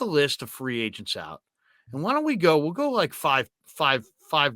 the list of free agents out, and why don't we'll go like five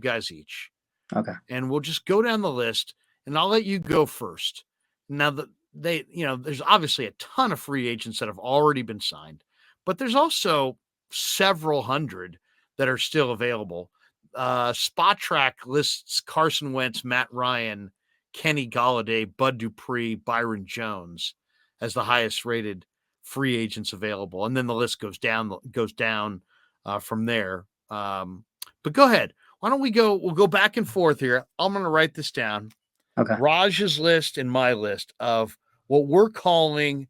guys each. Okay. And we'll just go down the list, and I'll let you go first. Now, there's obviously a ton of free agents that have already been signed, but there's also several hundred that are still available. Spot Track lists Carson Wentz, Matt Ryan, Kenny Golladay, Bud Dupree, Byron Jones as the highest rated free agents available. And then the list goes down from there. But go ahead. Why don't we'll go back and forth here. I'm going to write this down. Okay. Raj's list and my list of what we're calling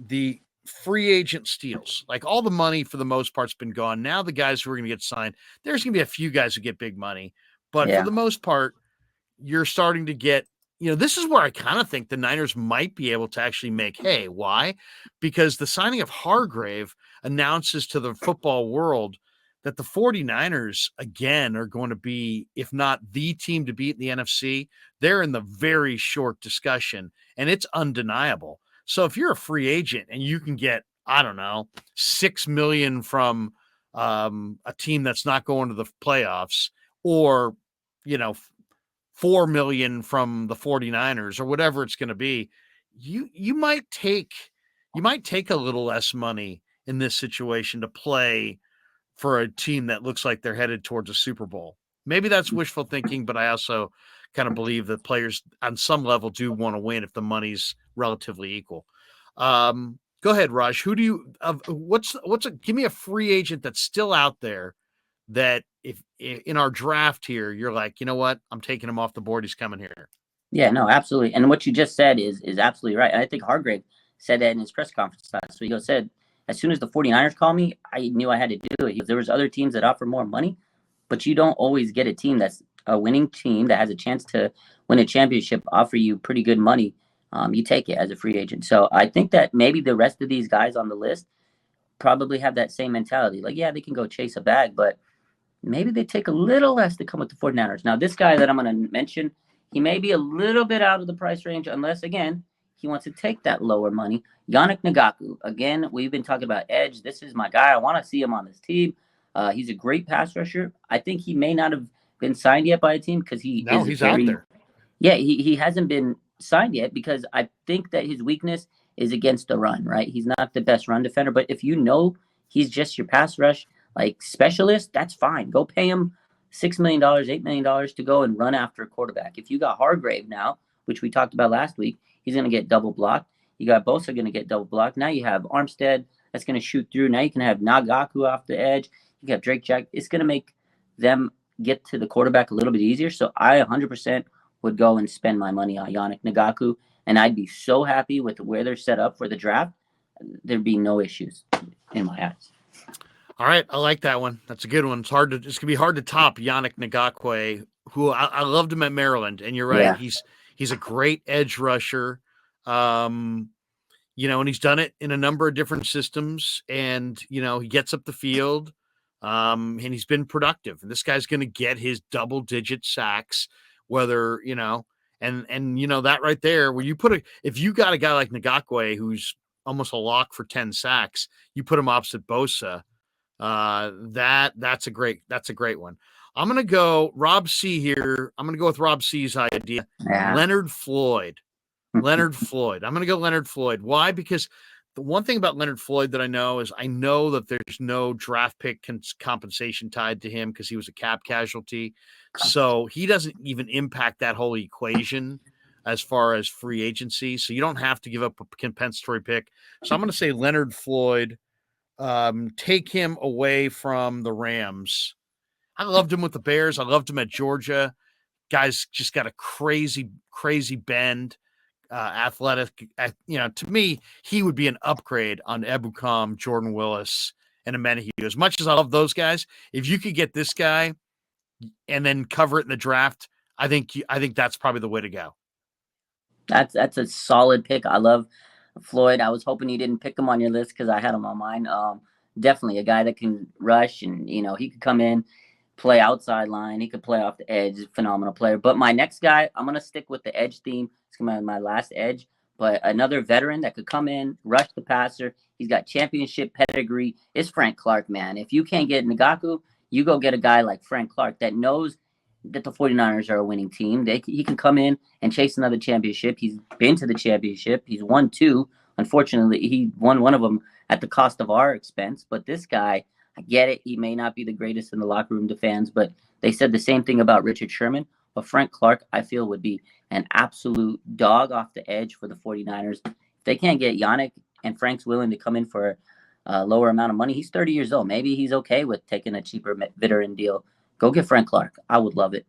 the free agent steals. Like, all the money for the most part's been gone. Now the guys who are going to get signed, there's going to be a few guys who get big money. But for the most part, you're starting to get, this is where I kind of think the Niners might be able to actually make hay. Why? Because the signing of Hargrave announces to the football world that the 49ers, again, are going to be, if not the team to beat in the NFC, they're in the very short discussion, and it's undeniable. So if you're a free agent and you can get, I don't know, $6 million from a team that's not going to the playoffs, or, $4 million from the 49ers, or whatever it's going to be, you might take a little less money in this situation to play for a team that looks like they're headed towards a Super Bowl. Maybe that's wishful thinking, but I also kind of believe that players on some level do want to win if the money's relatively equal. Go ahead, Raj. Who do you, give me a free agent that's still out there that if in our draft here, you're like, you know what, I'm taking him off the board. He's coming here. Yeah, no, absolutely. And what you just said is absolutely right. And I think Hargrave said that in his press conference last week. He said, as soon as the 49ers called me, I knew I had to do it. There was other teams that offer more money, but you don't always get a team that's a winning team that has a chance to win a championship, offer you pretty good money. You take it as a free agent. So I think that maybe the rest of these guys on the list probably have that same mentality. Like, yeah, they can go chase a bag, but maybe they take a little less to come with the 49ers. Now, this guy that I'm going to mention, he may be a little bit out of the price range unless, again, he wants to take that lower money. Yannick Ngata. Again, we've been talking about edge. This is my guy. I want to see him on this team. He's a great pass rusher. I think he may not have been signed yet by a team because he's out there. Yeah, he hasn't been signed yet because I think that his weakness is against the run, right? He's not the best run defender, but if he's just your pass rush like specialist, that's fine. Go pay him $6 million, $8 million to go and run after a quarterback. If you got Hargrave now, which we talked about last week, he's going to get double blocked. You got Bosa going to get double blocked. Now you have Armstead that's going to shoot through. Now you can have Ngata off the edge. You got Drake Jack. It's going to make them get to the quarterback a little bit easier. So I 100% would go and spend my money on Yannick Ngata, and I'd be so happy with where they're set up for the draft. There'd be no issues in my eyes. All right, I like that one. That's a good one. It's going to be hard to top Yannick Ngata, who I loved him at Maryland, and you're right. Yeah. He's a great edge rusher. And he's done it in a number of different systems, and, he gets up the field, and he's been productive. And this guy's going to get his double-digit sacks, whether, and that right there, where if you got a guy like Ngata who's almost a lock for 10 sacks, you put him opposite Bosa. That's a great one. I'm going to go Rob C here. I'm going to go with Rob C's idea. Yeah. Leonard Floyd. I'm going to go Leonard Floyd. Why? Because the one thing about Leonard Floyd that I know that there's no draft pick compensation tied to him because he was a cap casualty. So he doesn't even impact that whole equation as far as free agency. So you don't have to give up a compensatory pick. So I'm going to say Leonard Floyd. Take him away from the Rams. I loved him with the Bears. I loved him at Georgia. Guy's just got a crazy, crazy bend, athletic. To me, he would be an upgrade on Ebukam, Jordan Willis, and Amenahue. As much as I love those guys, if you could get this guy and then cover it in the draft, I think that's probably the way to go. That's a solid pick. I love Floyd. I was hoping you didn't pick him on your list because I had him on mine. Definitely a guy that can rush, and he could come in, play outside line. He could play off the edge. Phenomenal player. But my next guy, I'm gonna stick with the edge theme. It's gonna be my last edge. But another veteran that could come in, rush the passer. He's got championship pedigree. It's Frank Clark, man. If you can't get Ngata, you go get a guy like Frank Clark that knows that the 49ers are a winning team. He can come in and chase another championship. He's been to the championship. He's won two. Unfortunately, he won one of them at the cost of our expense. But this guy, I get it. He may not be the greatest in the locker room to fans, but they said the same thing about Richard Sherman. But Frank Clark, I feel, would be an absolute dog off the edge for the 49ers. If they can't get Yannick and Frank's willing to come in for a lower amount of money, he's 30 years old. Maybe he's okay with taking a cheaper veteran deal. Go get Frank Clark. I would love it.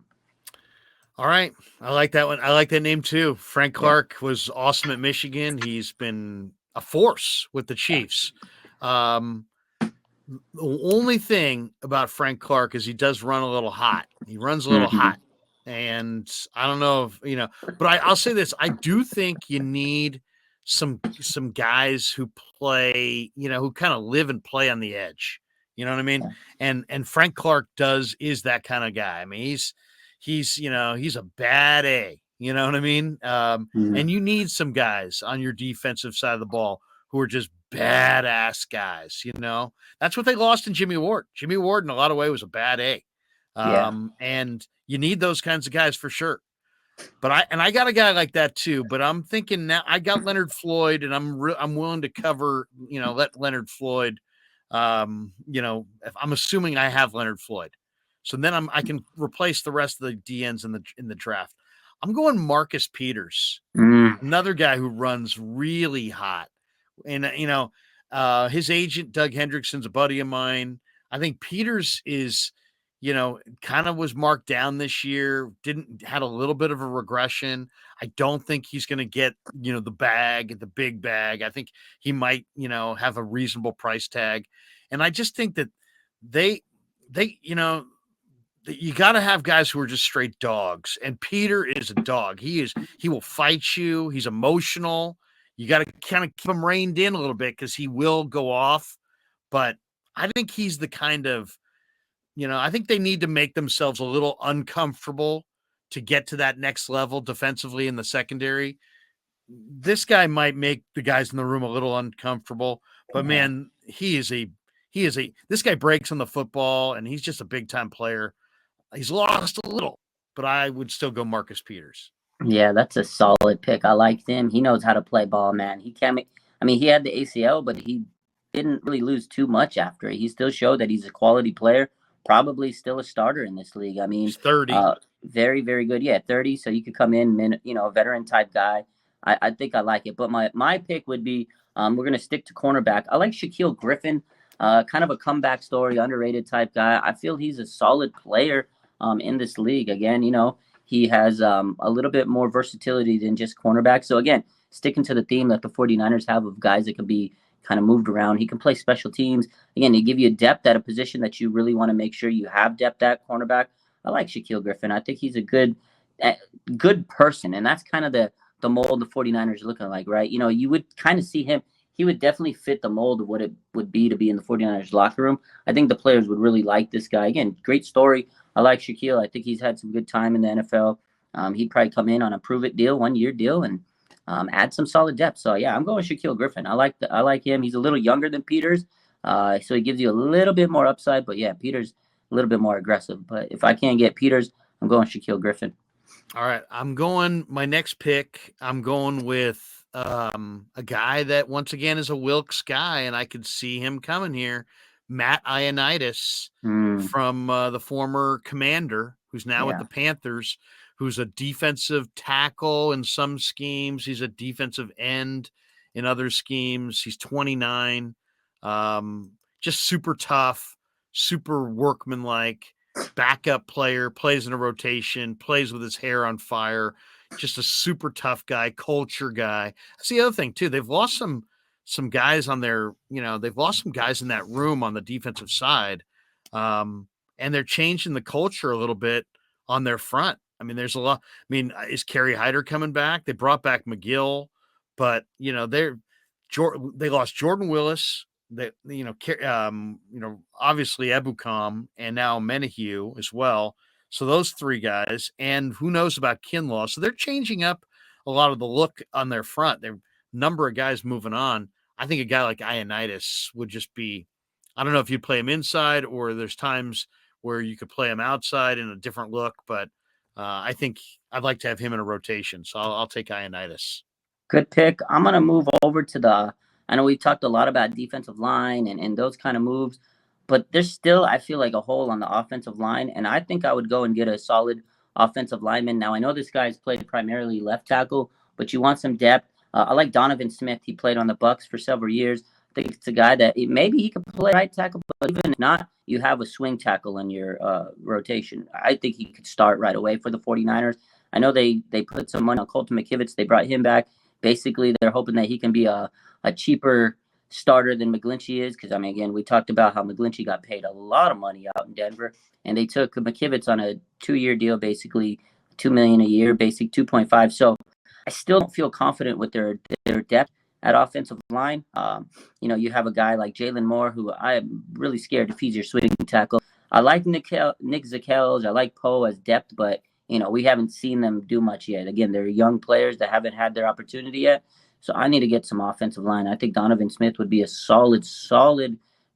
All right. I like that one. I like that name too. Frank Clark was awesome at Michigan. He's been a force with the Chiefs. The only thing about Frank Clark is he does run a little hot. He runs a little hot. And I don't know if, but I'll say this. I do think you need some guys who play, who kind of live and play on the edge. You know what I mean? Yeah. And Frank Clark is that kind of guy. I mean, he's a bad A, you know what I mean? And you need some guys on your defensive side of the ball who are just badass guys, That's what they lost in Jimmy Ward. Jimmy Ward, in a lot of ways, was a bad A. And you need those kinds of guys for sure. But I got a guy like that too. But I'm thinking now I got Leonard Floyd, and I'm willing to cover, let Leonard Floyd, if I'm assuming I have Leonard Floyd. So then I can replace the rest of the DNs in the draft. I'm going Marcus Peters, another guy who runs really hot. And his agent Doug Hendrickson's a buddy of mine. I think Peters is, kind of was marked down this year. Had a little bit of a regression. I don't think he's going to get, the big bag. I think he might, have a reasonable price tag. And I just think that they, you got to have guys who are just straight dogs. And Peter is a dog. He will fight you. He's emotional. You got to kind of keep him reined in a little bit because he will go off. But I think he's the kind of, I think they need to make themselves a little uncomfortable to get to that next level defensively in the secondary. This guy might make the guys in the room a little uncomfortable, but man, this guy breaks on the football and he's just a big time player. He's lost a little, but I would still go Marcus Peters. Yeah, that's a solid pick. I like him. He knows how to play ball, man. He can't make, he had the ACL, but he didn't really lose too much after it. He still showed that he's a quality player, probably still a starter in this league. He's 30. Very, very good. Yeah, 30. So you could come in, a veteran type guy. I think I like it. But my pick would be, we're going to stick to cornerback. I like Shaquille Griffin, kind of a comeback story, underrated type guy. I feel he's a solid player in this league. Again, he has a little bit more versatility than just cornerback. So again, sticking to the theme that the 49ers have of guys that can be kind of moved around. He can play special teams. Again, they give you depth at a position that you really want to make sure you have depth at cornerback. I like Shaquille Griffin. I think he's a good person. And that's kind of the mold the 49ers are looking like, right? You would kind of see him. He would definitely fit the mold of what it would be to be in the 49ers locker room. I think the players would really like this guy. Again, great story. I like Shaquille. I think he's had some good time in the NFL. He'd probably come in on a prove-it deal, 1-year deal, and add some solid depth. So yeah, I'm going Shaquille Griffin. I like him. He's a little younger than Peters, so he gives you a little bit more upside. But yeah, Peters a little bit more aggressive. But if I can't get Peters, I'm going Shaquille Griffin. All right, my next pick. I'm going with a guy that once again is a Wilkes guy, and I could see him coming here. Matt Ioannidis from the former Commander, who's now with the Panthers, who's a defensive tackle in some schemes. He's a defensive end in other schemes. He's 29, just super tough, super workmanlike, backup player, plays in a rotation, plays with his hair on fire, just a super tough guy, culture guy. That's the other thing too. They've lost some guys on their, they've lost some guys in that room on the defensive side. And they're changing the culture a little bit on their front. I mean, there's a lot. I mean, is Kerry Hyder coming back? They brought back McGill, but they lost Jordan Willis. That obviously Ebukam and now Menahue as well. So those three guys, and who knows about Kinlaw. So they're changing up a lot of the look on their front. There number of guys moving on. I think a guy like Ioannidis would just be. I don't know if you'd play him inside or there's times where you could play him outside in a different look, but I think I'd like to have him in a rotation. So I'll take Ioannidis. Good pick. I'm going to move over to I know we talked a lot about defensive line and those kind of moves, but there's still, I feel like, a hole on the offensive line. And I think I would go and get a solid offensive lineman. Now, I know this guy's played primarily left tackle, but you want some depth. I like Donovan Smith. He played on the Bucs for several years. I think it's a guy that maybe he could play right tackle, but even if not, you have a swing tackle in your rotation. I think he could start right away for the 49ers. I know they put some money on Colton McKivitz. They brought him back. Basically, they're hoping that he can be a cheaper starter than McGlinchey is. Because, I mean, again, we talked about how McGlinchey got paid a lot of money out in Denver. And they took McKivitz on a 2-year deal, basically $2 million a year, basic 2.5. So I still don't feel confident with their depth at offensive line. You have a guy like Jalen Moore, who I am really scared if he's your swing tackle. I like Nick Zakelj. I like Poe as depth, but we haven't seen them do much yet. Again, they're young players that haven't had their opportunity yet. So I need to get some offensive line. I think Donovan Smith would be a solid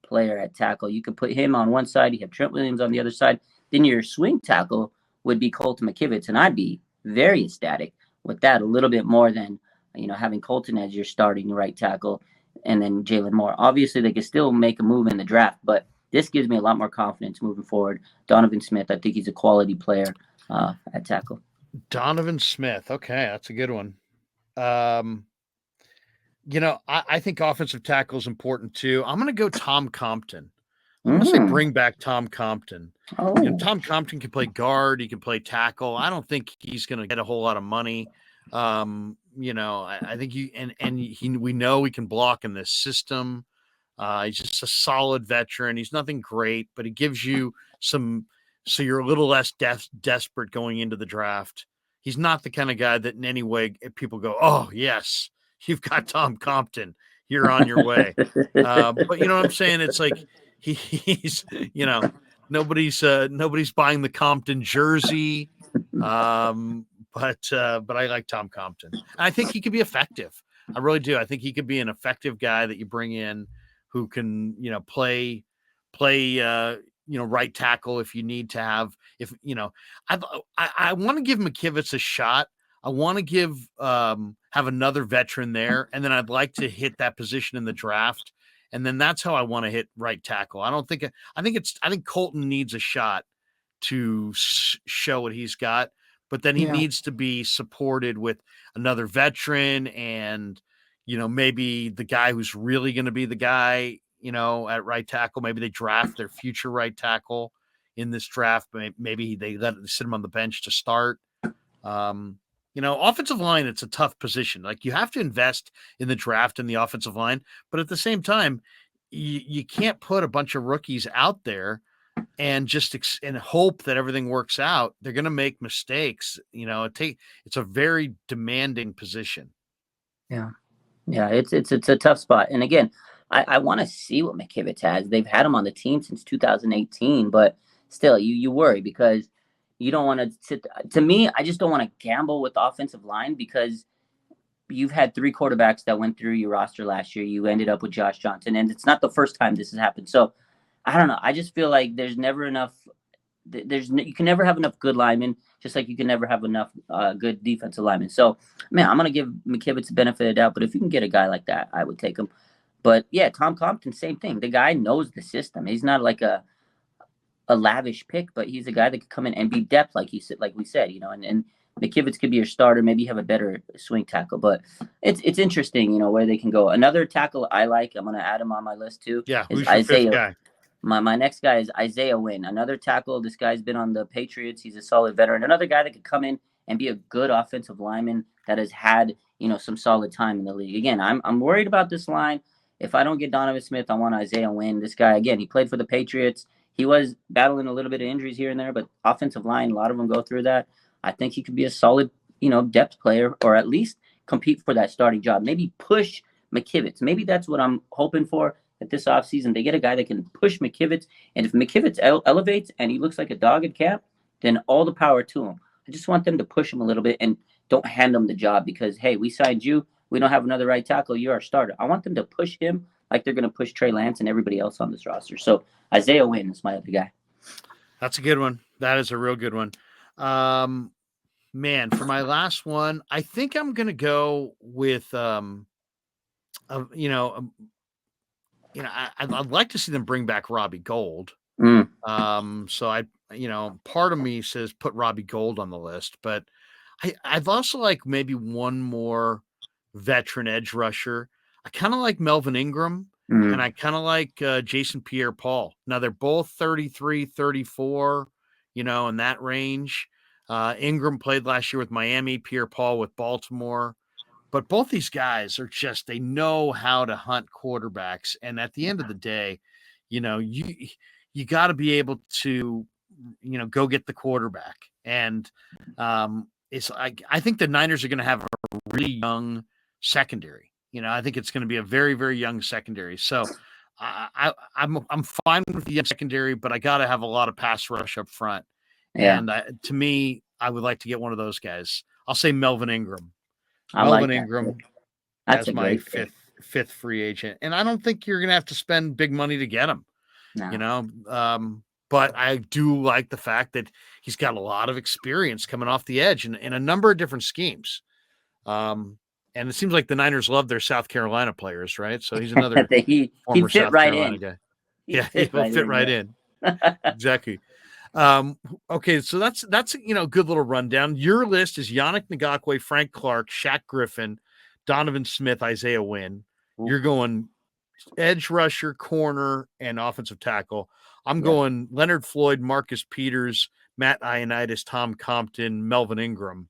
player at tackle. You could put him on one side. You have Trent Williams on the other side. Then your swing tackle would be Colton McKivitz, and I'd be very ecstatic with that, a little bit more than having Colton as your starting right tackle and then Jalen Moore. Obviously, they could still make a move in the draft, but this gives me a lot more confidence moving forward. Donovan Smith, I think he's a quality player at tackle. Donovan Smith. Okay, that's a good one. I think offensive tackle is important too. I'm going to go Tom Compton. I'm going to say bring back Tom Compton. Oh. Tom Compton can play guard. He can play tackle. I don't think he's going to get a whole lot of money. I think we know he can block in this system. He's just a solid veteran. He's nothing great, but he gives you some, so you're a little less desperate going into the draft. He's not the kind of guy that in any way people go, oh, yes, you've got Tom Compton. You're on your way. But you know what I'm saying? It's like he's, nobody's buying the Compton jersey. But I like Tom Compton. I think he could be effective. I really do. I think he could be an effective guy that you bring in who can, play, right tackle if you need to have. I want to give McKivitz a shot. I want to have another veteran there, and then I'd like to hit that position in the draft, and then that's how I want to hit right tackle. I think Colton needs a shot to show what he's got. But then he needs to be supported with another veteran and, maybe the guy who's really going to be the guy, at right tackle. Maybe they draft their future right tackle in this draft. Maybe they sit him on the bench to start. Offensive line, it's a tough position. Like you have to invest in the draft and the offensive line. But at the same time, you can't put a bunch of rookies out there and just and hope that everything works out. They're going to make mistakes. It's a very demanding position. Yeah. It's a tough spot. And again, I want to see what McKivitz has. They've had him on the team since 2018, but still, you worry because you don't want to sit. To me, I just don't want to gamble with the offensive line because you've had 3 quarterbacks that went through your roster last year. You ended up with Josh Johnson, and it's not the first time this has happened. So I don't know. I just feel like there's never enough. You can never have enough good linemen, just like you can never have enough good defensive linemen. So, man, I'm gonna give McKivitz the benefit of the doubt. But if you can get a guy like that, I would take him. But yeah, Tom Compton, same thing. The guy knows the system. He's not like a lavish pick, but he's a guy that could come in and be depth, like we said, and McKivitz could be your starter. Maybe have a better swing tackle, but it's interesting, where they can go. Another tackle I like, I'm gonna add him on my list too. Yeah, who's your fifth guy? My next guy is Isaiah Wynn, another tackle. This guy's been on the Patriots. He's a solid veteran. Another guy that could come in and be a good offensive lineman that has had, some solid time in the league. Again, I'm worried about this line. If I don't get Donovan Smith, I want Isaiah Wynn. This guy, again, he played for the Patriots. He was battling a little bit of injuries here and there, but offensive line, a lot of them go through that. I think he could be a solid, depth player, or at least compete for that starting job. Maybe push McKivitz. Maybe that's what I'm hoping for at this offseason. They get a guy that can push McKivitz, and if McKivitz elevates and he looks like a dog in camp, then all the power to him. I just want them to push him a little bit and don't hand him the job because, hey, we signed you. We don't have another right tackle. You're our starter. I want them to push him like they're going to push Trey Lance and everybody else on this roster. So Isaiah Wynn is my other guy. That's a good one. That is a real good one. Man, for my last one, I think I'm going to go with, I'd like to see them bring back Robbie Gould. So part of me says put Robbie Gould on the list, but I'd also like maybe one more veteran edge rusher. I kind of like Melvin Ingram, and I kind of like Jason Pierre-Paul. Now they're both 33, 34, in that range. Ingram played last year with Miami, Pierre-Paul with Baltimore. But both these guys are just, they know how to hunt quarterbacks. And at the end of the day, you got to be able to, go get the quarterback. And I think the Niners are going to have a really young secondary. I think it's going to be a very, very young secondary. So I'm fine with the young secondary, but I got to have a lot of pass rush up front. Yeah. And to me, I would like to get one of those guys. I'll say Melvin Ingram. Melvin Ingram as my fifth free agent. And I don't think you're going to have to spend big money to get him, but I do like the fact that he's got a lot of experience coming off the edge in a number of different schemes. And it seems like the Niners love their South Carolina players, right? So he's another former South Carolina guy. He'll fit right in. Exactly. Okay, so that's a good little rundown. Your list is Yannick Ngata, Frank Clark, Shaq Griffin, Donovan Smith, Isaiah Wynn. You're going edge rusher, corner, and offensive tackle. I'm going Leonard Floyd, Marcus Peters, Matt Ioannidis, Tom Compton, Melvin Ingram.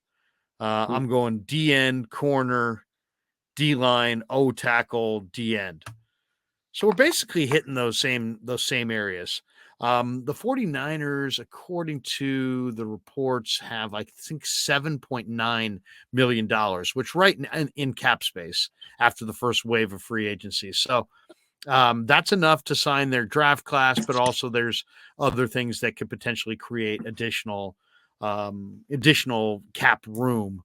I'm going D-end, corner, D-line, O tackle, D-end. So we're basically hitting those same areas. The 49ers, according to the reports, have, I think, $7.9 million, which right in cap space after the first wave of free agency. So that's enough to sign their draft class, but also there's other things that could potentially create additional cap room